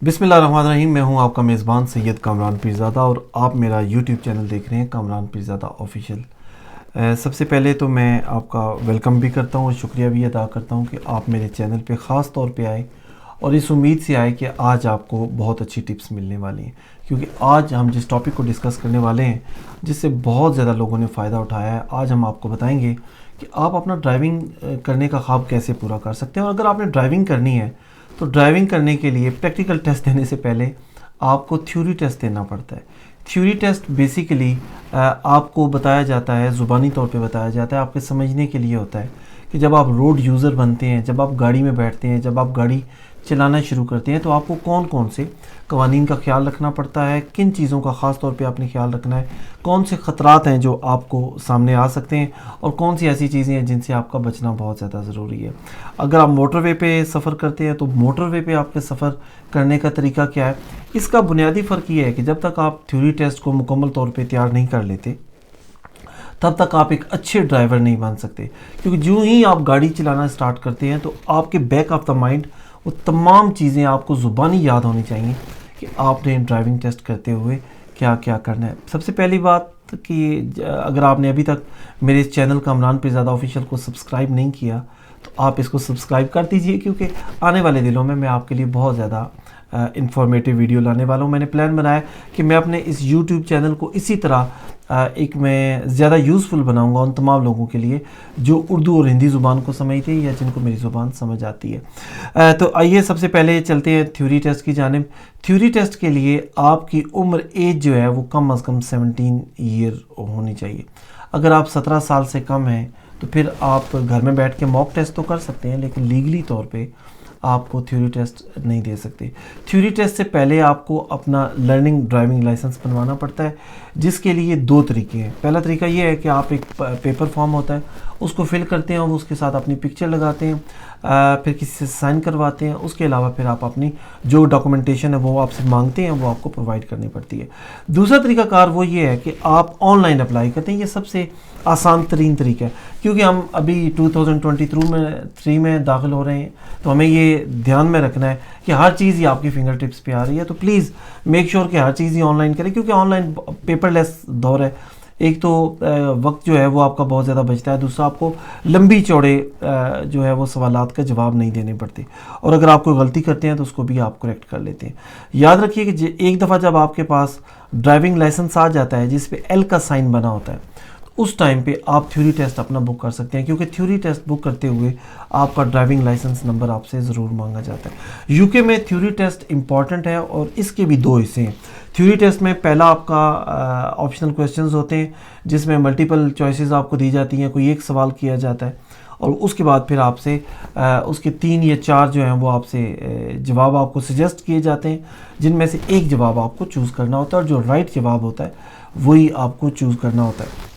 بسم اللہ الرحمن الرحیم. میں ہوں آپ کا میزبان سید کامران پیرزادہ اور آپ میرا یوٹیوب چینل دیکھ رہے ہیں کامران پیرزادہ آفیشیل. سب سے پہلے تو میں آپ کا ویلکم بھی کرتا ہوں اور شکریہ بھی ادا کرتا ہوں کہ آپ میرے چینل پہ خاص طور پہ آئے اور اس امید سے آئے کہ آج آپ کو بہت اچھی ٹپس ملنے والی ہیں، کیونکہ آج ہم جس ٹاپک کو ڈسکس کرنے والے ہیں جس سے بہت زیادہ لوگوں نے فائدہ اٹھایا ہے، آج ہم آپ کو بتائیں گے کہ آپ اپنا ڈرائیونگ کرنے کا خواب کیسے پورا کر سکتے ہیں. اور اگر آپ نے ڈرائیونگ کرنی ہے تو ڈرائیونگ کرنے کے لیے پریکٹیکل ٹیسٹ دینے سے پہلے آپ کو تھیوری ٹیسٹ دینا پڑتا ہے. تھیوری ٹیسٹ بیسیکلی آپ کو بتایا جاتا ہے، زبانی طور پہ بتایا جاتا ہے، آپ کے سمجھنے کے لیے ہوتا ہے کہ جب آپ روڈ یوزر بنتے ہیں، جب آپ گاڑی میں بیٹھتے ہیں، جب آپ گاڑی چلانا شروع کرتے ہیں تو آپ کو کون کون سے قوانین کا خیال رکھنا پڑتا ہے، کن چیزوں کا خاص طور پہ آپ نے خیال رکھنا ہے، کون سے خطرات ہیں جو آپ کو سامنے آ سکتے ہیں اور کون سی ایسی چیزیں ہیں جن سے آپ کا بچنا بہت زیادہ ضروری ہے. اگر آپ موٹر وے پہ سفر کرتے ہیں تو موٹر وے پہ آپ کے سفر کرنے کا طریقہ کیا ہے. اس کا بنیادی فرق یہ ہے کہ جب تک آپ تھیوری ٹیسٹ کو مکمل طور پہ تیار نہیں کر لیتے تب تک آپ ایک اچھے ڈرائیور نہیں بن سکتے، کیونکہ جو ہی آپ گاڑی چلانا اسٹارٹ کرتے ہیں تو آپ کے بیک آف دا مائنڈ وہ تمام چیزیں آپ کو زبانی یاد ہونی چاہیے کہ آپ نے ڈرائیونگ ٹیسٹ کرتے ہوئے کیا کیا کرنا ہے. سب سے پہلی بات کہ اگر آپ نے ابھی تک میرے اس چینل کامران پیرزادہ آفیشیل کو سبسکرائب نہیں کیا تو آپ اس کو سبسکرائب کر دیجئے، کیونکہ آنے والے دنوں میں آپ کے لیے بہت زیادہ انفارمیٹیو ویڈیو لانے والا ہوں. میں نے پلان بنایا کہ میں اپنے اس یوٹیوب چینل کو اسی طرح ایک میں زیادہ یوزفل بناؤں گا ان تمام لوگوں کے لیے جو اردو اور ہندی زبان کو سمجھتے ہیں یا جن کو میری زبان سمجھ آتی ہے. تو آئیے سب سے پہلے چلتے ہیں تھیوری ٹیسٹ کی جانب. تھیوری ٹیسٹ کے لیے آپ کی عمر ایج جو ہے وہ کم از کم 17 ایئر ہونی چاہیے. اگر آپ 17 سال سے کم ہیں تو پھر آپ گھر میں بیٹھ کے موک ٹیسٹ تو کر سکتے ہیں، لیکن لیگلی طور پہ آپ کو تھیوری ٹیسٹ نہیں دے سکتے. تھیوری ٹیسٹ سے پہلے آپ کو اپنا لرننگ ڈرائیونگ لائسنس بنوانا پڑتا ہے، جس کے لیے 2 طریقے ہیں. پہلا طریقہ یہ ہے کہ آپ ایک پیپر فارم ہوتا ہے اس کو فل کرتے ہیں اور اس کے ساتھ اپنی پکچر لگاتے ہیں، پھر کسی سے سائن کرواتے ہیں. اس کے علاوہ پھر آپ اپنی جو ڈاکومنٹیشن ہے وہ آپ سے مانگتے ہیں وہ آپ کو پرووائڈ کرنی پڑتی ہے. دوسرا طریقہ کار وہ یہ ہے کہ آپ آن لائن اپلائی کرتے ہیں. یہ سب سے آسان ترین طریقہ ہے، کیونکہ ہم ابھی 2023 میں داخل ہو رہے ہیں تو ہمیں یہ دھیان میں رکھنا ہے کہ ہر چیز ہی آپ کی فنگر ٹپس پہ آ رہی ہے. تو پلیز میک شیور کہ ہر چیز ہی آن لائن کریں، کیونکہ آن لائن پیپر لیس دور ہے. ایک تو وقت جو ہے وہ آپ کا بہت زیادہ بچتا ہے، دوسرا آپ کو لمبی چوڑے جو ہے وہ سوالات کا جواب نہیں دینے پڑتے، اور اگر آپ کوئی غلطی کرتے ہیں تو اس کو بھی آپ کریکٹ کر لیتے ہیں. یاد رکھیے کہ ایک دفعہ جب آپ کے پاس ڈرائیونگ لائسنس آ جاتا ہے جس پہ ایل کا سائن بنا ہوتا ہے، اس ٹائم پہ آپ تھیوری ٹیسٹ اپنا بک کر سکتے ہیں، کیونکہ تھیوری ٹیسٹ بک کرتے ہوئے آپ کا ڈرائیونگ لائسنس نمبر آپ سے ضرور مانگا جاتا ہے. یو کے میں تھیوری ٹیسٹ امپورٹنٹ ہے اور اس کے بھی 2 حصے ہیں. تھیوری ٹیسٹ میں پہلا آپ کا آپشنل کویسچنز ہوتے ہیں جس میں ملٹیپل چوائسیز آپ کو دی جاتی ہیں، کوئی ایک سوال کیا جاتا ہے اور اس کے بعد پھر آپ سے اس کے 3 یا 4 جو ہیں وہ آپ سے جواب آپ کو سجیسٹ کیے جاتے ہیں، جن میں سے ایک جواب آپ کو چوز کرنا ہوتا ہے اور جو رائٹ جواب ہوتا ہے وہی آپ کو چوز کرنا ہوتا ہے.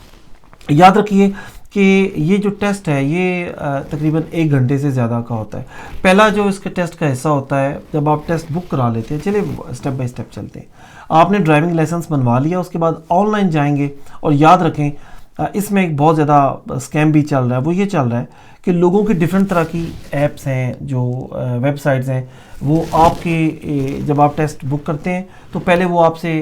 یاد رکھیے کہ یہ جو ٹیسٹ ہے یہ تقریباً 1 گھنٹے سے زیادہ کا ہوتا ہے. پہلا جو اس کے ٹیسٹ کا حصہ ہوتا ہے جب آپ ٹیسٹ بک کرا لیتے ہیں، چلے اسٹیپ بائی اسٹیپ چلتے ہیں. آپ نے ڈرائیونگ لائسنس بنوا لیا، اس کے بعد آن لائن جائیں گے، اور یاد رکھیں اس میں ایک بہت زیادہ اسکیم بھی چل رہا ہے. وہ یہ چل رہا ہے کہ لوگوں کی ڈیفرنٹ طرح کی ایپس ہیں، جو ویب سائٹس ہیں، وہ آپ کے جب آپ ٹیسٹ بک کرتے ہیں تو پہلے وہ آپ سے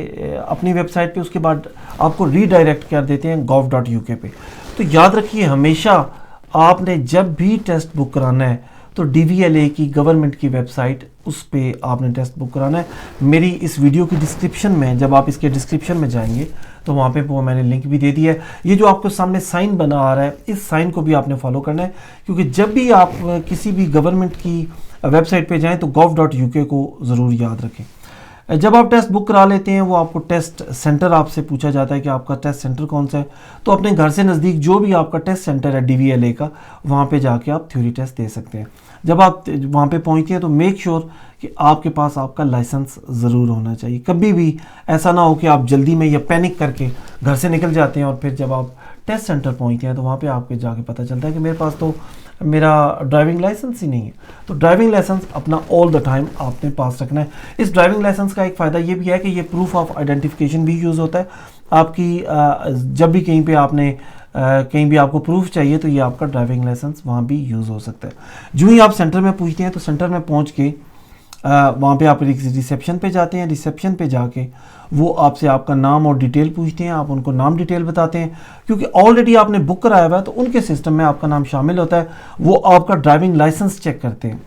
اپنی ویب سائٹ پہ، اس کے بعد آپ کو ری ڈائریکٹ کر دیتے ہیں gov.uk پہ. تو یاد رکھیے ہمیشہ آپ نے جب بھی ٹیسٹ بک کرانا ہے تو DVLA کی گورنمنٹ کی ویب سائٹ اس پہ آپ نے ٹیسٹ بک کرانا ہے. میری اس ویڈیو کی ڈسکرپشن میں، جب آپ اس کے ڈسکرپشن میں جائیں گے تو وہاں پہ وہ میں نے لنک بھی دے دیا ہے. یہ جو آپ کو سامنے سائن بنا آ رہا ہے، اس سائن کو بھی آپ نے فالو کرنا ہے، کیونکہ جب بھی آپ کسی بھی گورنمنٹ کی ویب سائٹ پہ جائیں تو gov.uk کو ضرور یاد رکھیں. جب آپ ٹیسٹ بک کرا لیتے ہیں وہ آپ کو ٹیسٹ سینٹر آپ سے پوچھا جاتا ہے کہ آپ کا ٹیسٹ سینٹر کون سا ہے. تو اپنے گھر سے نزدیک جو بھی آپ کا ٹیسٹ سینٹر ہے DVLA کا، وہاں پہ جا کے آپ تھیوری ٹیسٹ دے سکتے ہیں. جب آپ وہاں پہ پہنچتے ہیں تو میک شیور کہ آپ کے پاس آپ کا لائسنس ضرور ہونا چاہیے. کبھی بھی ایسا نہ ہو کہ آپ جلدی میں یا پینک کر کے گھر سے نکل جاتے ہیں اور پھر جب آپ ٹیسٹ سینٹر پہنچتے ہیں تو وہاں پہ آپ کے جا کے پتہ چلتا ہے کہ میرے پاس تو میرا ڈرائیونگ لائسنس ہی نہیں ہے. تو ڈرائیونگ لائسنس اپنا آل دا ٹائم آپ نے پاس رکھنا ہے. اس ڈرائیونگ لائسنس کا ایک فائدہ یہ بھی ہے کہ یہ پروف آف آئیڈینٹیفیکیشن بھی یوز ہوتا ہے. آپ کی جب بھی کہیں پہ آپ نے کہیں بھی آپ کو پروف چاہیے تو یہ آپ کا ڈرائیونگ لائسنس وہاں بھی یوز ہو سکتا ہے. جو ہی آپ سینٹر میں پوچھتے ہیں تو سینٹر میں پہنچ کے وہاں پہ آپ ریسیپشن پہ جاتے ہیں. ریسیپشن پہ جا کے وہ آپ سے آپ کا نام اور ڈیٹیل پوچھتے ہیں. آپ ان کو نام ڈیٹیل بتاتے ہیں کیونکہ آلریڈی آپ نے بک کرایا ہوا ہے تو ان کے سسٹم میں آپ کا نام شامل ہوتا ہے. وہ آپ کا ڈرائیونگ لائسنس چیک کرتے ہیں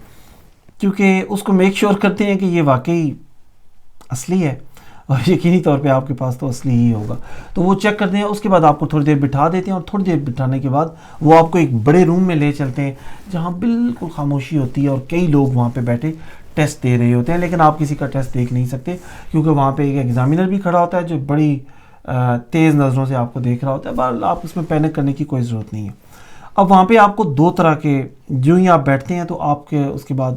کیونکہ اس کو میک شیور کرتے ہیں کہ یہ واقعی اصلی ہے اور یقینی طور پہ آپ کے پاس تو اصلی ہی ہوگا. تو وہ چیک کرتے ہیں. اس کے بعد آپ کو تھوڑی دیر بٹھا دیتے ہیں اور تھوڑی دیر بٹھانے کے بعد وہ آپ کو ایک بڑے روم میں لے چلتے ہیں جہاں بالکل خاموشی ہوتی ہے اور کئی لوگ وہاں پہ بیٹھے ٹیسٹ دے رہے ہوتے ہیں. لیکن آپ کسی کا ٹیسٹ دیکھ نہیں سکتے کیونکہ وہاں پہ ایک ایگزامینر بھی کھڑا ہوتا ہے جو بڑی تیز نظروں سے آپ کو دیکھ رہا ہوتا ہے. بہرحال آپ اس میں پینک کرنے کی کوئی ضرورت نہیں ہے. اب وہاں پہ آپ کو دو طرح کے جو ہی آپ بیٹھتے ہیں تو آپ کے اس کے بعد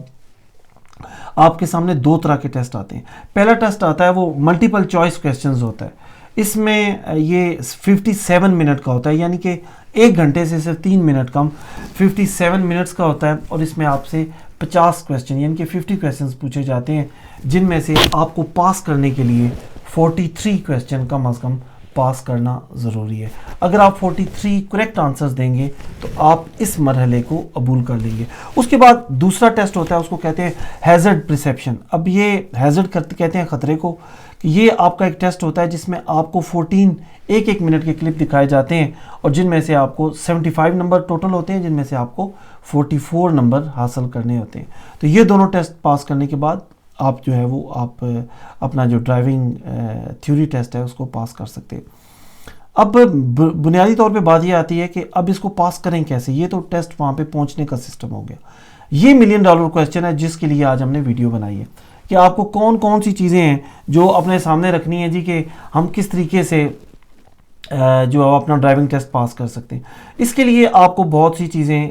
آپ کے سامنے دو طرح کے ٹیسٹ آتے ہیں. پہلا ٹیسٹ آتا ہے وہ ملٹیپل چوائس کویسچنز ہوتا ہے. اس میں یہ 57 منٹ کا ہوتا ہے یعنی کہ 1 گھنٹے سے صرف 3 منٹ کم 57 منٹس کا ہوتا ہے. اور اس میں آپ سے 50 کویسچن یعنی کہ 50 کویسچنز پوچھے جاتے ہیں جن میں سے آپ کو پاس کرنے کے لیے 43 کویسچن کم از کم پاس کرنا ضروری ہے. اگر آپ 43 کریکٹ آنسرز دیں گے تو آپ اس مرحلے کو قبول کر لیں گے. اس کے بعد دوسرا ٹیسٹ ہوتا ہے اس کو کہتے ہیں ہیزرڈ پرسیپشن. اب یہ ہیزرڈ کہتے ہیں خطرے کو کہ یہ آپ کا ایک ٹیسٹ ہوتا ہے جس میں آپ کو 14 ایک منٹ کے کلپ دکھائے جاتے ہیں اور جن میں سے آپ کو 75 نمبر ٹوٹل ہوتے ہیں جن میں سے آپ کو 44 نمبر حاصل کرنے ہوتے ہیں. تو یہ دونوں ٹیسٹ پاس کرنے کے بعد آپ جو ہے وہ آپ اپنا جو ڈرائیونگ تھیوری ٹیسٹ ہے اس کو پاس کر سکتے ہیں. اب بنیادی طور پہ بات یہ آتی ہے کہ اب اس کو پاس کریں کیسے. یہ تو ٹیسٹ وہاں پہ پہنچنے کا سسٹم ہو گیا. یہ $1 ملین کویسچن ہے جس کے لیے آج ہم نے ویڈیو بنائی ہے کہ آپ کو کون کون سی چیزیں ہیں جو اپنے سامنے رکھنی ہیں جی کہ ہم کس طریقے سے جو اپنا ڈرائیونگ ٹیسٹ پاس کر سکتے ہیں. اس کے لیے آپ کو بہت سی چیزیں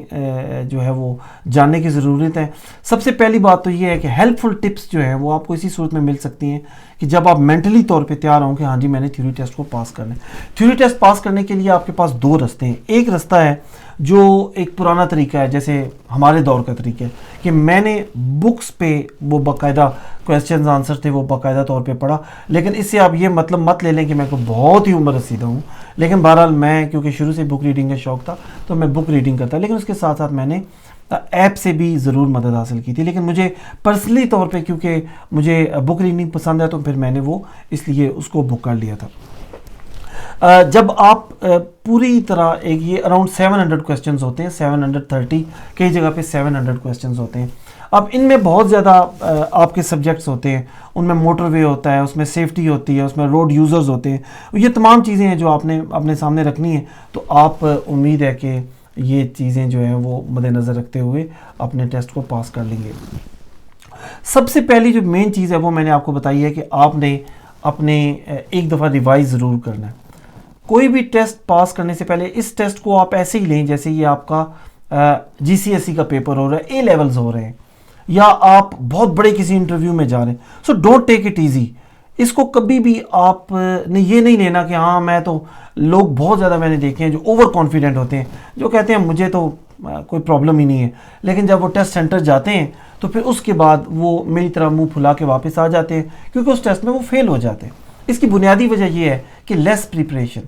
جو ہے وہ جاننے کی ضرورت ہے. سب سے پہلی بات تو یہ ہے کہ ہیلپ فل ٹپس جو ہیں وہ آپ کو اسی صورت میں مل سکتی ہیں کہ جب آپ مینٹلی طور پہ تیار ہوں کہ ہاں جی میں نے تھیوری ٹیسٹ کو پاس کرنا ہے. تھیوری ٹیسٹ پاس کرنے کے لیے آپ کے پاس 2 رستے ہیں. ایک رستہ ہے جو ایک پرانا طریقہ ہے جیسے ہمارے دور کا طریقہ ہے کہ میں نے بکس پہ وہ باقاعدہ کویسچنز آنسر تھے وہ باقاعدہ طور پہ پڑھا. لیکن اس سے آپ یہ مطلب مت لے لیں کہ میں کو بہت ہی عمر رسیدہ ہوں. لیکن بہرحال میں کیونکہ شروع سے بک ریڈنگ کا شوق تھا تو میں بک ریڈنگ کرتا. لیکن اس کے ساتھ ساتھ میں نے ایپ سے بھی ضرور مدد حاصل کی تھی. لیکن مجھے پرسنلی طور پہ کیونکہ مجھے بک ریڈنگ پسند ہے تو پھر میں نے وہ اس لیے اس کو بک کر لیا تھا. جب آپ پوری طرح ایک یہ اراؤنڈ 700 کویسچنز ہوتے ہیں 730 کئی جگہ پہ 700 کویسچنز ہوتے ہیں. اب ان میں بہت زیادہ آپ کے سبجیکٹس ہوتے ہیں. ان میں موٹر وے ہوتا ہے, اس میں سیفٹی ہوتی ہے, اس میں روڈ یوزرز ہوتے ہیں. یہ تمام چیزیں ہیں جو آپ نے اپنے سامنے رکھنی ہیں. تو آپ امید ہے کہ یہ چیزیں جو ہیں وہ مد نظر رکھتے ہوئے اپنے ٹیسٹ کو پاس کر لیں گے. سب سے پہلی جو مین چیز ہے وہ میں نے آپ کو بتائی ہے کہ آپ نے اپنے ایک دفعہ ریوائز ضرور کرنا ہے. کوئی بھی ٹیسٹ پاس کرنے سے پہلے اس ٹیسٹ کو آپ ایسے ہی لیں جیسے یہ آپ کا GCSE کا پیپر ہو رہا ہے, A لیولز ہو رہے ہیں یا آپ بہت بڑے کسی انٹرویو میں جا رہے ہیں. So don't take it easy. اس کو کبھی بھی آپ نے یہ نہیں لینا کہ ہاں میں تو, لوگ بہت زیادہ میں نے دیکھے ہیں جو اوور کانفیڈنٹ ہوتے ہیں جو کہتے ہیں مجھے تو کوئی پرابلم ہی نہیں ہے. لیکن جب وہ ٹیسٹ سینٹر جاتے ہیں تو پھر اس کے بعد وہ میری طرح منہ پھلا کے واپس آ جاتے ہیں کیونکہ اس ٹیسٹ میں وہ فیل ہو جاتے ہیں. اس کی بنیادی وجہ یہ ہے کہ لیس پریپریشن.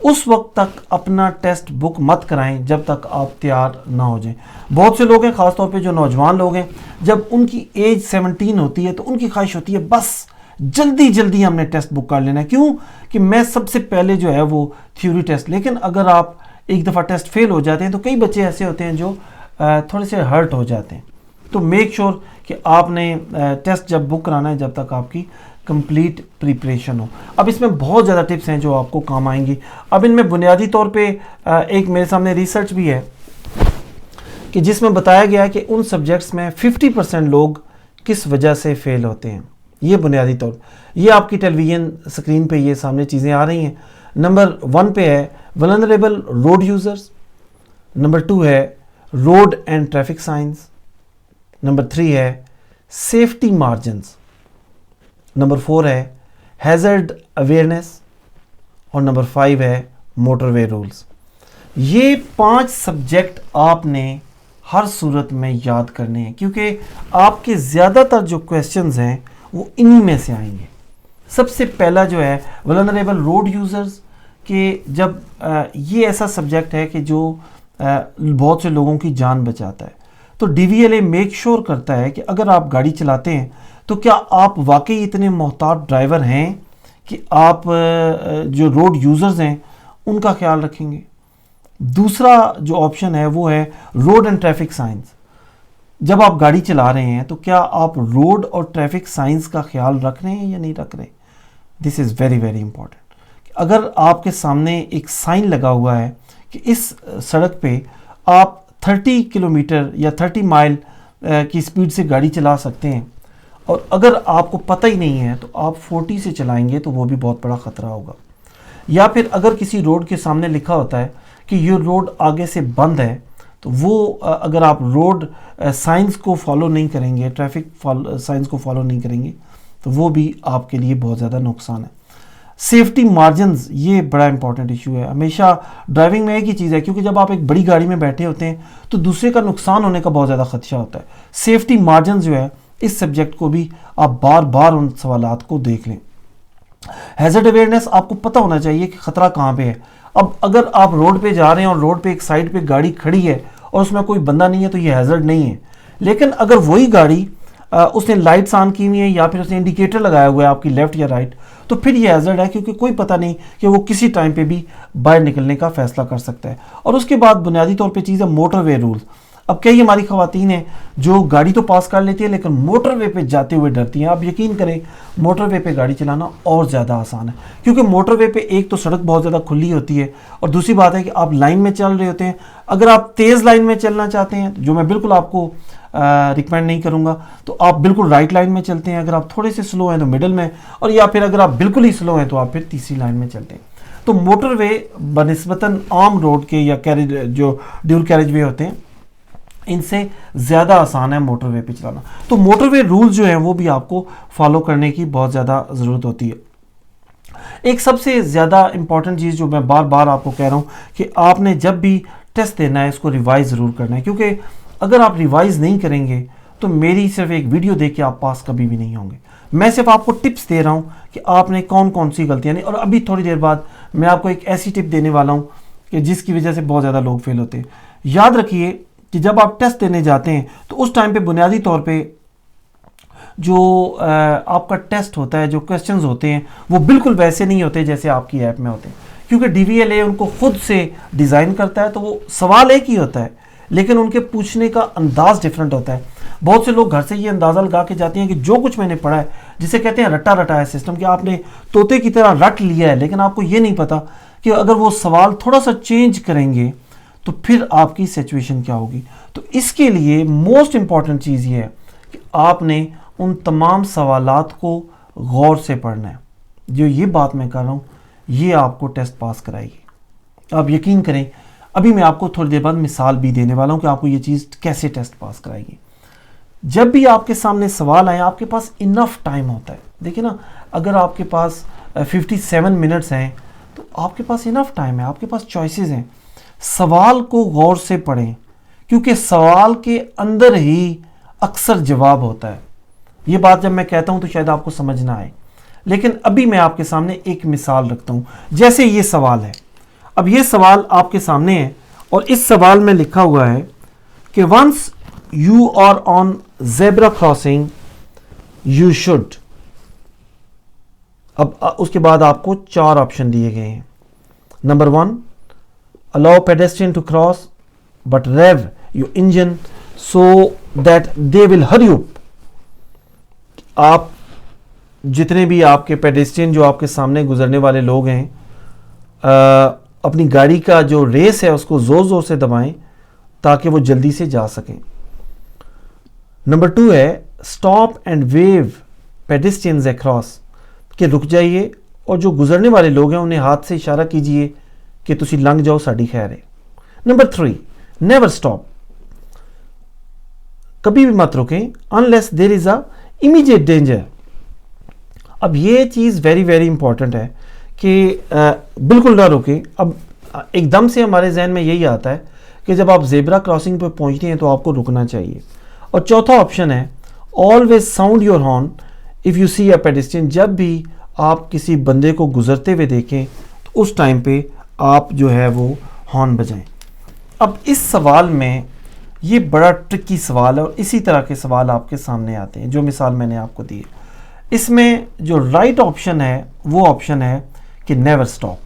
اس وقت تک اپنا ٹیسٹ بک مت کرائیں جب تک آپ تیار نہ ہو جائیں. بہت سے لوگ ہیں خاص طور پہ جو نوجوان لوگ ہیں جب ان کی ایج 17 ہوتی ہے تو ان کی خواہش ہوتی ہے بس جلدی جلدی ہم نے ٹیسٹ بک کر لینا ہے. کیوں کہ میں سب سے پہلے جو ہے وہ تھیوری ٹیسٹ. لیکن اگر آپ ایک دفعہ ٹیسٹ فیل ہو جاتے ہیں تو کئی بچے ایسے ہوتے ہیں جو تھوڑے سے ہرٹ ہو جاتے ہیں. تو میک شیور کہ آپ نے ٹیسٹ جب بک کرانا ہے جب تک آپ کی کمپلیٹ پریپریشن ہو. اب اس میں بہت زیادہ ٹپس ہیں جو آپ کو کام آئیں گی. اب ان میں بنیادی طور پہ ایک میرے سامنے ریسرچ بھی ہے کہ جس میں بتایا گیا ہے کہ ان سبجیکٹس میں 50% لوگ کس وجہ سے فیل ہوتے ہیں. یہ بنیادی طور یہ آپ کی ٹیلی ویژن اسکرین پہ یہ سامنے چیزیں آ رہی ہیں. نمبر 1 پہ ہے ولنریبل روڈ یوزرز. نمبر 2 ہے road and traffic science. Number 3 ہے سیفٹی مارجنز. نمبر 4 ہے ہیزرڈ اویئرنیس. اور نمبر 5 ہے موٹر وے رولز. یہ 5 سبجیکٹ آپ نے ہر صورت میں یاد کرنے ہیں کیونکہ آپ کے زیادہ تر جو کویسچنز ہیں وہ انہی میں سے آئیں گے. سب سے پہلا جو ہے ولنریبل روڈ یوزرز کہ جب یہ ایسا سبجیکٹ ہے کہ جو بہت سے لوگوں کی جان بچاتا ہے. تو DVLA میک شور کرتا ہے کہ اگر آپ گاڑی چلاتے ہیں تو کیا آپ واقعی اتنے محتاط ڈرائیور ہیں کہ آپ جو روڈ یوزرز ہیں ان کا خیال رکھیں گے؟ دوسرا جو آپشن ہے وہ ہے روڈ اینڈ ٹریفک سائنس. جب آپ گاڑی چلا رہے ہیں تو کیا آپ روڈ اور ٹریفک سائنس کا خیال رکھ رہے ہیں یا نہیں رکھ رہے؟ دس از ویری ویری امپورٹنٹ. اگر آپ کے سامنے ایک سائن لگا ہوا ہے کہ اس سڑک پہ آپ 30 کلومیٹر یا 30 مائل کی سپیڈ سے گاڑی چلا سکتے ہیں، اور اگر آپ کو پتہ ہی نہیں ہے تو آپ 40 سے چلائیں گے تو وہ بھی بہت بڑا خطرہ ہوگا. یا پھر اگر کسی روڈ کے سامنے لکھا ہوتا ہے کہ یہ روڈ آگے سے بند ہے، تو وہ اگر آپ روڈ سائنس کو فالو نہیں کریں گے، ٹریفک سائنس کو فالو نہیں کریں گے، تو وہ بھی آپ کے لیے بہت زیادہ نقصان ہے. سیفٹی مارجنز یہ بڑا امپورٹنٹ ایشو ہے. ہمیشہ ڈرائیونگ میں ایک ہی چیز ہے، کیونکہ جب آپ ایک بڑی گاڑی میں بیٹھے ہوتے ہیں تو دوسرے کا نقصان ہونے کا بہت زیادہ خدشہ ہوتا ہے. سیفٹی مارجنز جو ہے اس سبجیکٹ کو بھی آپ بار بار ان سوالات کو دیکھ لیں. ہیزرڈ اویئرنیس، آپ کو پتہ ہونا چاہیے کہ خطرہ کہاں پہ ہے. اب اگر آپ روڈ پہ جا رہے ہیں اور روڈ پہ ایک سائڈ پہ گاڑی کھڑی ہے اور اس میں کوئی بندہ نہیں ہے تو یہ ہیزرڈ نہیں ہے. لیکن اگر وہی گاڑی اس نے لائٹس آن کی ہوئی ہیں یا پھر اس نے انڈیکیٹر لگایا ہوا ہے آپ کی لیفٹ یا رائٹ، تو پھر یہ ہیزرڈ ہے، کیونکہ کوئی پتہ نہیں کہ وہ کسی ٹائم پہ بھی باہر نکلنے کا فیصلہ کر سکتا ہے. اور اس کے بعد بنیادی طور پہ چیز ہے موٹر وے رولز. اب کئی ہماری خواتین ہیں جو گاڑی تو پاس کر لیتی ہیں لیکن موٹر وے پہ جاتے ہوئے ڈرتی ہیں. آپ یقین کریں موٹر وے پہ گاڑی چلانا اور زیادہ آسان ہے، کیونکہ موٹر وے پہ ایک تو سڑک بہت زیادہ کھلی ہوتی ہے، اور دوسری بات ہے کہ آپ لائن میں چل رہے ہوتے ہیں. اگر آپ تیز لائن میں چلنا چاہتے ہیں، جو میں بالکل آپ کو ریکمینڈ نہیں کروں گا، تو آپ بالکل رائٹ لائن میں چلتے ہیں. اگر آپ تھوڑے سے سلو ہیں تو مڈل میں، اور یا پھر اگر آپ بالکل ہی سلو ہیں تو آپ پھر تیسری لائن میں چلتے ہیں. تو موٹر وے بنسبتاً عام روڈ کے یا کیریج جو ڈیول کیریج وے ہوتے ہیں ان سے زیادہ آسان ہے موٹر وے پہ چلانا. تو موٹر وے رولز جو ہیں وہ بھی آپ کو فالو کرنے کی بہت زیادہ ضرورت ہوتی ہے. ایک سب سے زیادہ امپورٹنٹ چیز جو میں بار بار آپ کو کہہ رہا ہوں کہ آپ نے جب بھی ٹیسٹ دینا ہے اس کو ریوائز ضرور کرنا ہے، کیونکہ اگر آپ ریوائز نہیں کریں گے تو میری صرف ایک ویڈیو دیکھ کے آپ پاس کبھی بھی نہیں ہوں گے. میں صرف آپ کو ٹپس دے رہا ہوں کہ آپ نے کون کون سی غلطیاں نہیں. اور ابھی تھوڑی دیر بعد میں آپ کو ایک ایسی ٹپ دینے والا ہوں کہ جس کی وجہ سے بہت زیادہ لوگ فیل ہوتے ہیں. یاد رکھیے کہ جب آپ ٹیسٹ دینے جاتے ہیں تو اس ٹائم پہ بنیادی طور پہ جو آپ کا ٹیسٹ ہوتا ہے، جو کویسچنز ہوتے ہیں وہ بالکل ویسے نہیں ہوتے جیسے آپ کی ایپ میں ہوتے ہیں، کیونکہ ڈی وی ایل اے ان کو خود سے ڈیزائن کرتا ہے. تو وہ سوال ایک ہی ہوتا ہے لیکن ان کے پوچھنے کا انداز ڈیفرنٹ ہوتا ہے. بہت سے لوگ گھر سے یہ اندازہ لگا کے جاتے ہیں کہ جو کچھ میں نے پڑھا ہے، جسے کہتے ہیں رٹا رٹا ہے سسٹم، کہ آپ نے طوطے کی طرح رٹ لیا ہے، لیکن آپ کو یہ نہیں پتا کہ اگر وہ سوال تھوڑا سا چینج کریں گے تو پھر آپ کی سچویشن کیا ہوگی. تو اس کے لیے موسٹ امپورٹنٹ چیز یہ ہے کہ آپ نے ان تمام سوالات کو غور سے پڑھنا ہے. جو یہ بات میں کر رہا ہوں یہ آپ کو ٹیسٹ پاس کرائے گی. آپ یقین کریں، ابھی میں آپ کو تھوڑی دیر بعد مثال بھی دینے والا ہوں کہ آپ کو یہ چیز کیسے ٹیسٹ پاس کرائے گی. جب بھی آپ کے سامنے سوال آئے آپ کے پاس انف ٹائم ہوتا ہے. دیکھیں نا، اگر آپ کے پاس 57 منٹس ہیں تو آپ کے پاس انف ٹائم ہے، آپ کے پاس چوائسیز ہیں. سوال کو غور سے پڑھیں، کیونکہ سوال کے اندر ہی اکثر جواب ہوتا ہے. یہ بات جب میں کہتا ہوں تو شاید آپ کو سمجھ نہ آئے، لیکن ابھی میں آپ کے سامنے ایک مثال رکھتا ہوں. جیسے یہ سوال ہے، اب یہ سوال آپ کے سامنے ہے اور اس سوال میں لکھا ہوا ہے کہ once you are on zebra crossing you should. اب اس کے بعد آپ کو 4 آپشن دیے گئے ہیں. Number 1، allow pedestrian to cross but rev your engine so that they will hurry up. آپ جتنے بھی آپ کے پیڈیسٹرین جو آپ کے سامنے گزرنے والے لوگ ہیں اپنی گاڑی کا جو ریس ہے اس کو زور زور سے دبائیں تاکہ وہ جلدی سے جا سکیں. نمبر 2 ہے اسٹاپ اینڈ ویو پیڈیسٹرینز اکراس، کہ رک جائیے اور جو گزرنے والے لوگ ہیں انہیں ہاتھ سے اشارہ کیجئے کہ تسی لنگ جاؤ، ساڈی خیر ہے. نمبر 3، نیور اسٹاپ، کبھی بھی مت رکیں unless there is a immediate danger. اب یہ چیز ویری ویری امپورٹنٹ ہے کہ بالکل نہ رکیں. اب ایک دم سے ہمارے ذہن میں یہی آتا ہے کہ جب آپ زیبرا کراسنگ پہ پہنچتے ہیں تو آپ کو رکنا چاہیے. اور چوتھا آپشن ہے always sound your horn if you see a pedestrian. جب بھی آپ کسی بندے کو گزرتے ہوئے دیکھیں تو اس ٹائم پہ آپ جو ہے وہ ہارن بجائیں. اب اس سوال میں یہ بڑا ٹرکی سوال ہے اور اسی طرح کے سوال آپ کے سامنے آتے ہیں جو مثال میں نے آپ کو دی ہے. اس میں جو رائٹ آپشن ہے وہ آپشن ہے کہ نیور اسٹاپ.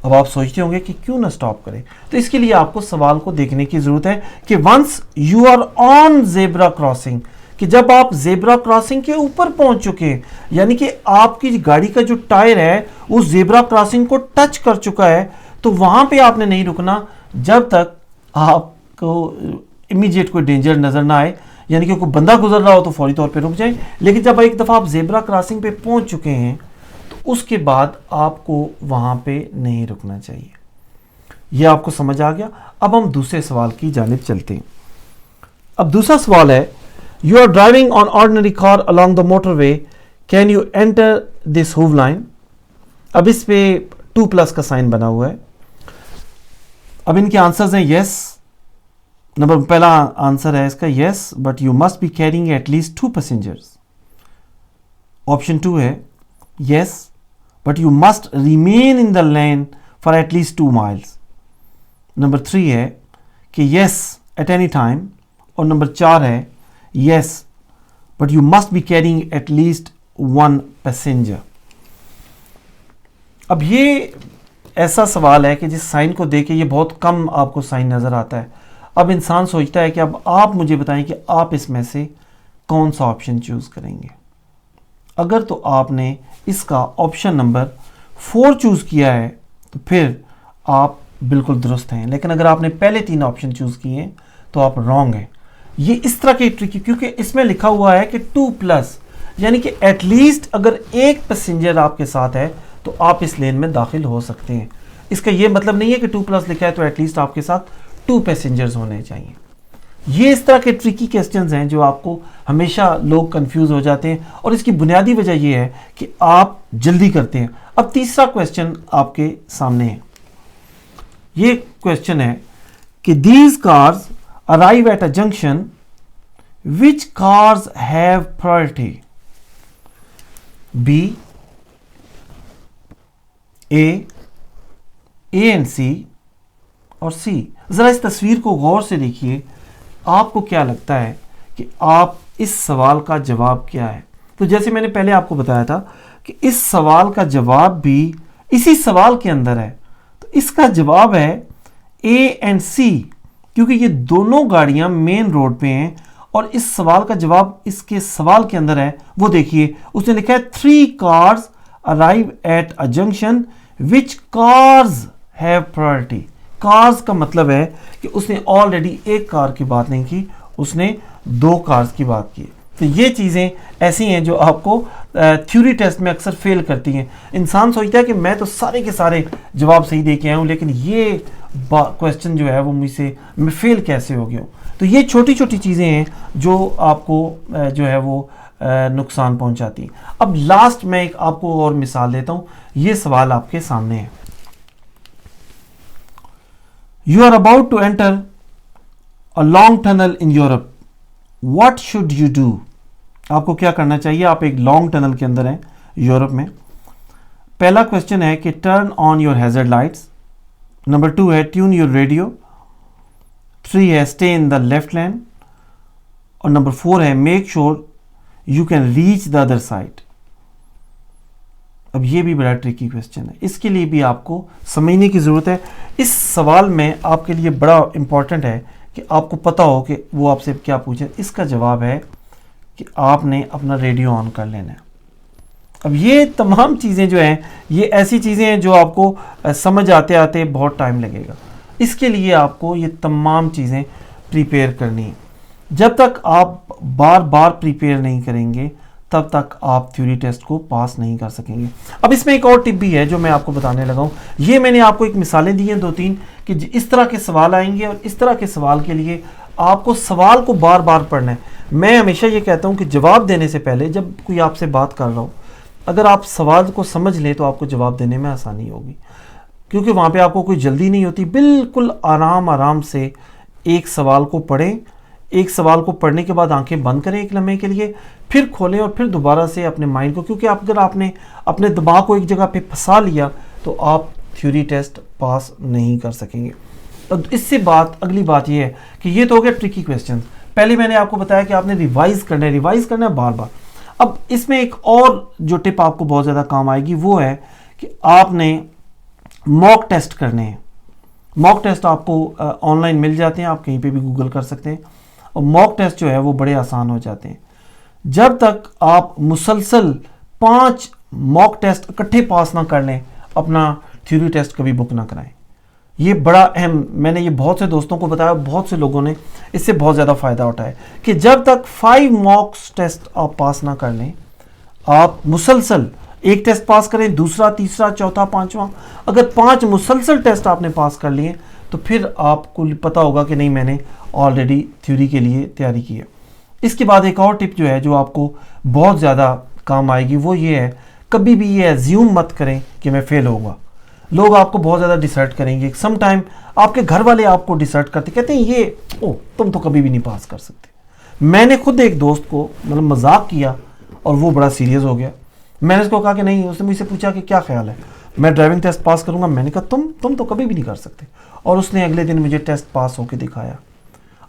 اب آپ سوچتے ہوں گے کہ کیوں نہ اسٹاپ کریں, تو اس کے لیے آپ کو سوال کو دیکھنے کی ضرورت ہے کہ once you are on zebra crossing, کہ جب آپ زیبرا کراسنگ کے اوپر پہنچ چکے ہیں, یعنی کہ آپ کی گاڑی کا جو ٹائر ہے وہ زیبرا کراسنگ کو ٹچ کر چکا ہے, تو وہاں پہ آپ نے نہیں رکنا جب تک آپ کو امیجیٹ کوئی ڈینجر نظر نہ آئے, یعنی کہ کوئی بندہ گزر رہا ہو تو فوری طور پہ رک جائیں. لیکن جب ایک دفعہ آپ زیبرا کراسنگ پہ پہنچ چکے ہیں تو اس کے بعد آپ کو وہاں پہ نہیں رکنا چاہیے. یہ آپ کو سمجھ آ گیا. اب ہم دوسرے سوال کی جانب چلتے ہیں. اب دوسرا سوال ہے, you are driving on ordinary car along the motorway, can you enter this Hove line. اب اس پہ 2+ کا سائن بنا ہوا ہے. اب ان کے آنسرز ہیں یس. پہلا آنسر ہے اس کا yes, but you must be carrying at least 2 passengers. Option 2 ہے yes, but you must remain in the lane for at least 2 miles. Number 3 ہے کہ یس ایٹ اینی ٹائم, اور نمبر 4 ہے yes but you must be carrying at least 1 passenger. اب یہ ایسا سوال ہے کہ جس سائن کو دیکھ کے یہ بہت کم آپ کو سائن نظر آتا ہے. اب انسان سوچتا ہے کہ اب آپ مجھے بتائیں کہ آپ اس میں سے کون سا آپشن چوز کریں گے. اگر تو آپ نے اس کا آپشن نمبر 4 چوز کیا ہے تو پھر آپ بالکل درست ہیں, لیکن اگر آپ نے پہلے 3 آپشن چوز کیے ہیں تو آپ رانگ ہیں. یہ اس طرح کی ٹرکی, کیونکہ اس میں لکھا ہوا ہے کہ 2+, یعنی کہ ایٹ لیسٹ اگر ایک پیسنجر آپ کے ساتھ ہے تو آپ اس لین میں داخل ہو سکتے ہیں. اس کا یہ مطلب نہیں ہے کہ 2+ لکھا ہے تو ایٹ لیسٹ آپ کے ساتھ 2 passengers ہونے چاہیے. یہ اس طرح کے ٹرکی کوسچنز ہیں جو آپ کو ہمیشہ لوگ کنفیوز ہو جاتے ہیں, اور اس کی بنیادی وجہ یہ ہے کہ آپ جلدی کرتے ہیں. اب تیسرا کوسچن آپ کے سامنے ہے. یہ کوسچن ہے کہ these cars arrive at a junction, which cars have priority. B, A and C اور C. ذرا اس تصویر کو غور سے دیکھیے, آپ کو کیا لگتا ہے کہ آپ اس سوال کا جواب کیا ہے. تو جیسے میں نے پہلے آپ کو بتایا تھا کہ اس سوال کا جواب بھی اسی سوال کے اندر ہے, تو اس کا جواب ہے A and C, کیونکہ یہ دونوں گاڑیاں مین روڈ پہ ہیں, اور اس سوال کا جواب اس کے سوال کے اندر ہے. وہ دیکھیے اس نے لکھا ہے 3 cars arrive at a junction which cars have priority. cars کا مطلب ہے کہ اس نے آلریڈی ایک کار کی بات نہیں کی, اس نے 2 cars کی بات کی. تو یہ چیزیں ایسی ہیں جو آپ کو تھیوری ٹیسٹ میں اکثر فیل کرتی ہیں. انسان سوچتا ہے کہ میں تو سارے کے سارے جواب صحیح دے کے آیا ہوں, لیکن یہ کوسچن جو ہے وہ مجھ سے میں فیل کیسے ہو گیا ہوں. تو یہ چھوٹی چھوٹی چیزیں ہیں جو آپ کو جو ہے وہ نقصان پہنچاتی ہیں. اب لاسٹ میں ایک آپ کو اور مثال دیتا ہوں. یہ سوال آپ کے سامنے ہے. You are about to enter a long tunnel in Europe. What should you do? آپ کو کیا کرنا چاہیے؟ آپ ایک لانگ ٹنل کے اندر ہیں یورپ میں. پہلا کوسچن ہے کہ turn on your hazard lights. Number 2 ہے ٹیون یور ریڈیو. 3 ہے اسٹے ان دا لیفٹ لین. اور نمبر 4 ہے make sure you can reach the other side. اب یہ بھی بڑا ٹرکی کوسچن ہے, اس کے لیے بھی آپ کو سمجھنے کی ضرورت ہے. اس سوال میں آپ کے لیے بڑا امپورٹنٹ ہے کہ آپ کو پتہ ہو کہ وہ آپ سے کیا پوچھے. اس کا جواب ہے کہ آپ نے اپنا ریڈیو آن کر لینا ہے. اب یہ تمام چیزیں جو ہیں یہ ایسی چیزیں ہیں جو آپ کو سمجھ آتے آتے بہت ٹائم لگے گا. اس کے لیے آپ کو یہ تمام چیزیں پریپیئر کرنی ہیں. جب تک آپ بار بار پریپیئر نہیں کریں گے تب تک آپ تھیوری ٹیسٹ کو پاس نہیں کر سکیں گے. اب اس میں ایک اور ٹپ بھی ہے جو میں آپ کو بتانے لگا ہوں. یہ میں نے آپ کو ایک مثالیں دی ہیں 2-3 کہ اس طرح کے سوال آئیں گے, اور اس طرح کے سوال کے لیے آپ کو سوال کو بار بار پڑھنا ہے. میں ہمیشہ یہ کہتا ہوں کہ جواب دینے سے پہلے جب کوئی آپ سے بات کر رہا ہو, اگر آپ سوال کو سمجھ لیں تو آپ کو جواب دینے میں آسانی ہوگی, کیونکہ وہاں پہ آپ کو کوئی جلدی نہیں ہوتی. بالکل آرام سے ایک سوال کو پڑھیں. ایک سوال کو پڑھنے کے بعد آنکھیں بند کریں ایک لمحے کے لیے, پھر کھولیں اور پھر دوبارہ سے اپنے مائنڈ کو, کیونکہ اگر آپ نے اپنے دماغ کو ایک جگہ پہ پھنسا لیا تو آپ تھیوری ٹیسٹ پاس نہیں کر سکیں گے. اس سے اگلی بات یہ ہے کہ یہ تو ہو گیا ٹرکی کویسچن. پہلے میں نے آپ کو بتایا کہ آپ نے ریوائز کرنا ہے بار بار. اب اس میں ایک اور جو ٹپ آپ کو بہت زیادہ کام آئے گی وہ ہے کہ آپ نے موک ٹیسٹ کرنے ہیں. موک ٹیسٹ آپ کو آن لائن مل جاتے ہیں, آپ کہیں پہ بھی گوگل کر سکتے ہیں, اور موک ٹیسٹ جو ہے وہ بڑے آسان ہو جاتے ہیں. جب تک آپ مسلسل 5 موک ٹیسٹ اکٹھے پاس نہ کر لیں, اپنا تھیوری ٹیسٹ کبھی بک نہ کرائیں. یہ بڑا اہم, میں نے یہ بہت سے دوستوں کو بتایا, بہت سے لوگوں نے اس سے بہت زیادہ فائدہ اٹھایا کہ جب تک 5 موک ٹیسٹ آپ پاس نہ کر لیں, آپ مسلسل ایک ٹیسٹ پاس کریں, دوسرا, تیسرا, چوتھا, 5واں, اگر 5 مسلسل ٹیسٹ آپ نے پاس کر لیے تو پھر آپ کو پتا ہوگا کہ نہیں, میں نے آلریڈی تھیوری کے لیے تیاری کی ہے. اس کے بعد ایک اور ٹپ جو ہے جو آپ کو بہت زیادہ کام آئے گی وہ یہ ہے, کبھی بھی یہ ایزیوم مت کریں کہ میں فیل ہوگا. لوگ آپ کو بہت زیادہ ڈسرٹ کریں گے. سم ٹائم آپ کے گھر والے آپ کو ڈسرٹ کرتے, کہتے ہیں یہ تم تو کبھی بھی نہیں پاس کر سکتے. میں نے خود ایک دوست کو مذاق کیا اور وہ بڑا سیریس ہو گیا. میں نے اس کو کہا کہ نہیں, اس نے مجھ سے پوچھا کہ کیا خیال ہے, میں ڈرائیونگ ٹیسٹ پاس کروں گا. میں نے کہا تم تو کبھی بھی نہیں کر سکتے, اور اس نے اگلے دن مجھے ٹیسٹ پاس ہو کے دکھایا.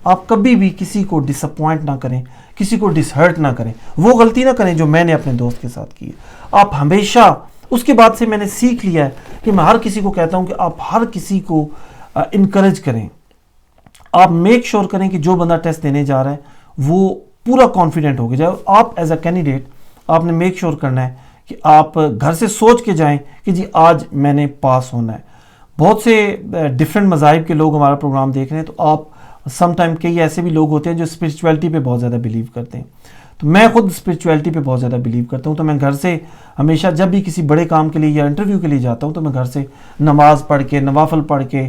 آپ کبھی بھی کسی کو ڈس اپوائنٹ نہ کریں, کسی کو ڈس ہرٹ نہ کریں. وہ غلطی نہ کریں جو میں نے اپنے دوست کے ساتھ کی ہے. آپ ہمیشہ, اس کے بعد سے میں نے سیکھ لیا ہے کہ میں ہر کسی کو کہتا ہوں کہ آپ ہر کسی کو انکریج کریں. آپ میک شور کریں کہ جو بندہ ٹیسٹ دینے جا رہا ہے وہ پورا کانفیڈنٹ ہو کے جائے. آپ ایز اے کینڈیڈیٹ آپ نے میک شور کرنا ہے کہ آپ گھر سے سوچ کے جائیں کہ جی آج میں نے پاس ہونا ہے. بہت سے ڈفرینٹ مذاہب کے لوگ ہمارا پروگرام دیکھ رہے ہیں, تو آپ سم ٹائم کئی ایسے بھی لوگ ہوتے ہیں جو اسپرچویلٹی پہ بہت زیادہ بلیو کرتے ہیں. تو میں خود اسپرچویلٹی پہ بہت زیادہ بلیو کرتا ہوں. تو میں گھر سے ہمیشہ جب بھی کسی بڑے کام کے لیے یا انٹرویو کے لیے جاتا ہوں تو میں گھر سے نماز پڑھ کے, نوافل پڑھ کے,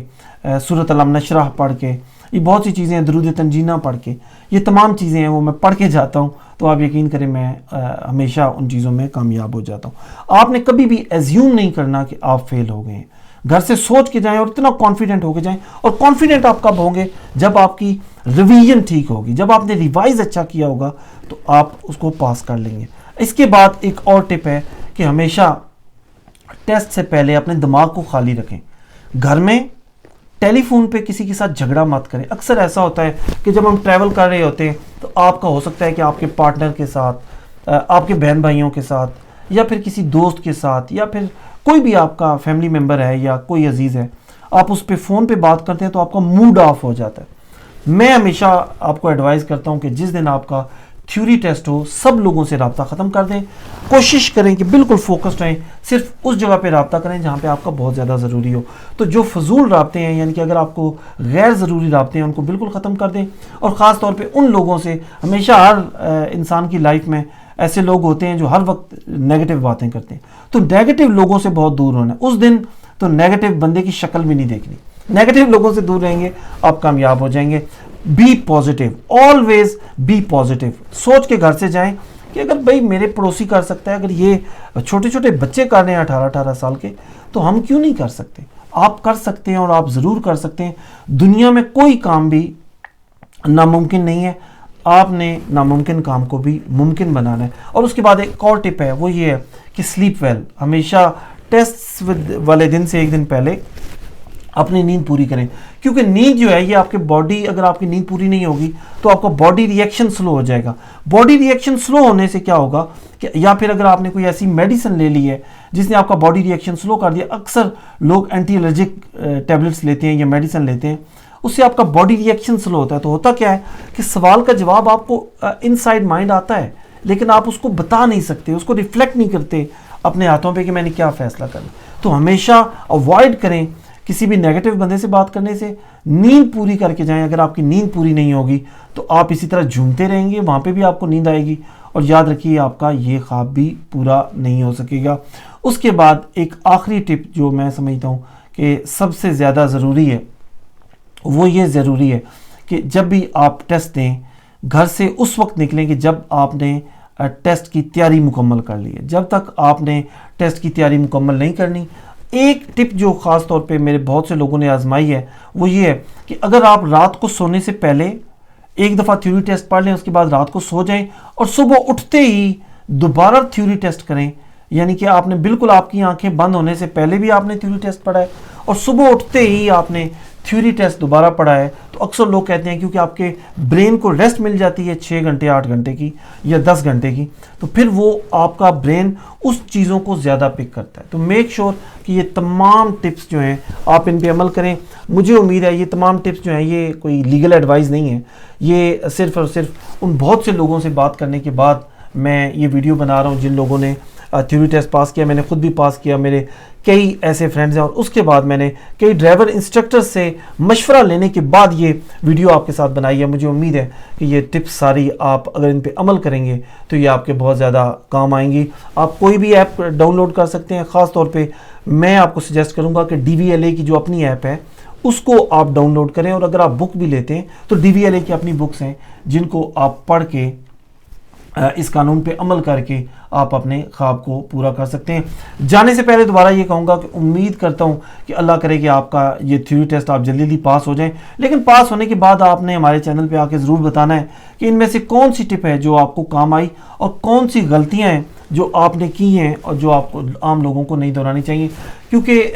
سورۃ علم نشرح پڑھ کے, یہ بہت سی چیزیں ہیں, درود تنجینہ پڑھ کے, یہ تمام چیزیں ہیں وہ میں پڑھ کے جاتا ہوں. تو آپ یقین کریں میں ہمیشہ ان چیزوں میں کامیاب ہو جاتا ہوں. آپ نے کبھی بھی ایزیوم نہیں کرنا کہ آپ فیل ہو گئے ہیں. گھر سے سوچ کے جائیں اور اتنا کانفیڈنٹ ہو کے جائیں. اور کانفیڈنٹ آپ کب ہوں گے؟ جب آپ کی ریویژن ٹھیک ہوگی, جب آپ نے ریوائز اچھا کیا ہوگا تو آپ اس کو پاس کر لیں گے. اس کے بعد ایک اور ٹپ ہے کہ ہمیشہ ٹیسٹ سے پہلے اپنے دماغ کو خالی رکھیں. گھر میں ٹیلی فون پہ کسی کے ساتھ جھگڑا مت کریں. اکثر ایسا ہوتا ہے کہ جب ہم ٹریول کر رہے ہوتے ہیں تو آپ کا ہو سکتا ہے کہ آپ کے پارٹنر کے ساتھ, آپ کے بہن بھائیوں کے ساتھ, یا پھر کسی دوست کے ساتھ, یا پھر کوئی بھی آپ کا فیملی ممبر ہے یا کوئی عزیز ہے, آپ اس پہ فون پہ بات کرتے ہیں تو آپ کا موڈ آف ہو جاتا ہے. میں ہمیشہ آپ کو ایڈوائز کرتا ہوں کہ جس دن آپ کا تھیوری ٹیسٹ ہو سب لوگوں سے رابطہ ختم کر دیں. کوشش کریں کہ بالکل فوکسڈ رہیں, صرف اس جگہ پہ رابطہ کریں جہاں پہ آپ کا بہت زیادہ ضروری ہو. تو جو فضول رابطے ہیں, یعنی کہ اگر آپ کو غیر ضروری رابطے ہیں, ان کو بالکل ختم کر دیں. اور خاص طور پہ ان لوگوں سے, ہمیشہ ہر انسان کی لائف میں ایسے لوگ ہوتے ہیں جو ہر وقت نیگیٹو باتیں کرتے ہیں, تو نیگیٹو لوگوں سے بہت دور ہونا ہے. اس دن تو نیگیٹو بندے کی شکل بھی نہیں دیکھنی. نیگیٹو لوگوں سے دور رہیں گے, آپ کامیاب ہو جائیں گے. Be positive, always be positive. سوچ کے گھر سے جائیں کہ اگر بھائی میرے پڑوسی کر سکتا ہے, اگر یہ چھوٹے چھوٹے بچے کر رہے ہیں 18 سال کے, تو ہم کیوں نہیں کر سکتے؟ آپ کر سکتے ہیں اور آپ ضرور کر سکتے ہیں. دنیا میں کوئی کام بھی ناممکن نہیں ہے. آپ نے ناممکن کام کو بھی ممکن بنانا ہے. اور اس کے بعد ایک اور ٹپ ہے, وہ یہ ہے کہ سلیپ ویل. ہمیشہ ٹیسٹ والے دن سے ایک دن پہلے اپنی نیند پوری کریں, کیونکہ نیند جو ہے یہ آپ کے باڈی, اگر آپ کی نیند پوری نہیں ہوگی تو آپ کا باڈی ریئیکشن سلو ہو جائے گا. باڈی ریئیکشن سلو ہونے سے کیا ہوگا کہ, یا پھر اگر آپ نے کوئی ایسی میڈیسن لے لی ہے جس نے آپ کا باڈی ریئیکشن سلو کر دیا, اکثر لوگ اینٹی الرجک ٹیبلٹس لیتے ہیں یا میڈیسن لیتے ہیں, اس سے آپ کا باڈی ریئیکشن سلو ہوتا ہے. تو ہوتا کیا ہے کہ سوال کا جواب آپ کو ان سائڈ مائنڈ آتا ہے, لیکن آپ اس کو بتا نہیں سکتے, اس کو ریفلیکٹ نہیں کرتے اپنے ہاتھوں پہ کہ میں نے کیا فیصلہ کرنا. تو ہمیشہ اوائڈ کریں کسی بھی نیگیٹو بندے سے بات کرنے سے. نیند پوری کر کے جائیں. اگر آپ کی نیند پوری نہیں ہوگی تو آپ اسی طرح جھومتے رہیں گے, وہاں پہ بھی آپ کو نیند آئے گی, اور یاد رکھیے آپ کا یہ خواب بھی پورا نہیں ہو سکے گا. اس کے بعد ایک آخری ٹپ جو میں سمجھتا ہوں کہ سب سے زیادہ ضروری ہے, وہ یہ ضروری ہے کہ جب بھی آپ ٹیسٹ دیں, گھر سے اس وقت نکلیں کہ جب آپ نے ٹیسٹ کی تیاری مکمل کر لی ہے. جب تک آپ نے ٹیسٹ کی تیاری مکمل نہیں کرنی, ایک ٹپ جو خاص طور پہ میرے بہت سے لوگوں نے آزمائی ہے وہ یہ ہے کہ اگر آپ رات کو سونے سے پہلے ایک دفعہ تھیوری ٹیسٹ پڑھ لیں, اس کے بعد رات کو سو جائیں اور صبح اٹھتے ہی دوبارہ تھیوری ٹیسٹ کریں. یعنی کہ آپ نے بالکل, آپ کی آنکھیں بند ہونے سے پہلے بھی آپ نے تھیوری ٹیسٹ پڑھا ہے, اور صبح اٹھتے ہی آپ نے تھیوری ٹیسٹ دوبارہ پڑھا ہے تو اکثر لوگ کہتے ہیں کیونکہ آپ کے برین کو ریسٹ مل جاتی ہے 6 گھنٹے 8 گھنٹے کی یا 10 گھنٹے کی، تو پھر وہ آپ کا برین اس چیزوں کو زیادہ پک کرتا ہے. تو میک شور کہ یہ تمام ٹپس جو ہیں آپ ان پہ عمل کریں. مجھے امید ہے یہ تمام ٹپس جو ہیں یہ کوئی لیگل ایڈوائز نہیں ہے، یہ صرف اور صرف ان بہت سے لوگوں سے بات کرنے کے بعد میں یہ ویڈیو بنا رہا ہوں جن لوگوں نے تھیوری ٹیسٹ پاس کیا. میں نے خود بھی پاس کیا، میرے کئی ایسے فرینڈز ہیں، اور اس کے بعد میں نے کئی ڈرائیور انسٹرکٹر سے مشورہ لینے کے بعد یہ ویڈیو آپ کے ساتھ بنائی ہے. مجھے امید ہے کہ یہ ٹپس ساری آپ اگر ان پہ عمل کریں گے تو یہ آپ کے بہت زیادہ کام آئیں گی. آپ کوئی بھی ایپ ڈاؤن لوڈ کر سکتے ہیں. خاص طور پہ میں آپ کو سجیسٹ کروں گا کہ DVLA کی جو اپنی ایپ ہے اس کو آپ ڈاؤن لوڈ کریں، اور اگر آپ بک بھی لیتے ہیں تو DVLA کی اپنی بکس ہیں جن کو آپ پڑھ کے اس قانون پہ عمل کر کے آپ اپنے خواب کو پورا کر سکتے ہیں. جانے سے پہلے دوبارہ یہ کہوں گا کہ امید کرتا ہوں کہ اللہ کرے کہ آپ کا یہ تھیوری ٹیسٹ آپ جلدی پاس ہو جائیں، لیکن پاس ہونے کے بعد آپ نے ہمارے چینل پہ آ کے ضرور بتانا ہے کہ ان میں سے کون سی ٹپ ہے جو آپ کو کام آئی اور کون سی غلطیاں ہیں جو آپ نے کی ہیں اور جو آپ کو عام لوگوں کو نہیں دہرانی چاہیے. کیونکہ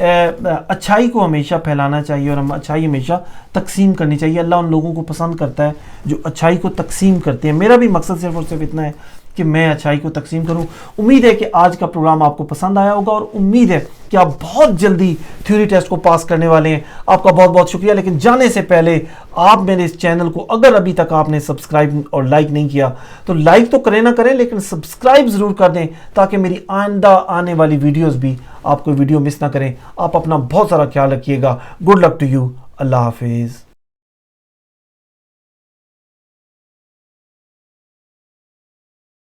اچھائی کو ہمیشہ پھیلانا چاہیے اور ہم اچھائی ہمیشہ تقسیم کرنی چاہیے. اللہ ان لوگوں کو پسند کرتا ہے جو اچھائی کو تقسیم کرتے ہیں. میرا بھی مقصد صرف اور صرف اتنا ہے کہ میں اچھائی کو تقسیم کروں. امید ہے کہ آج کا پروگرام آپ کو پسند آیا ہوگا، اور امید ہے کہ آپ بہت جلدی تھیوری ٹیسٹ کو پاس کرنے والے ہیں. آپ کا بہت بہت شکریہ. لیکن جانے سے پہلے آپ میرے اس چینل کو اگر ابھی تک آپ نے سبسکرائب اور لائک نہیں کیا تو لائک تو کریں نہ کریں لیکن سبسکرائب ضرور کر دیں تاکہ میری آئندہ آنے والی ویڈیوز بھی آپ کو ویڈیو مس نہ کریں. آپ اپنا بہت سارا خیال رکھیے گا. Good luck to you. اللہ حافظ.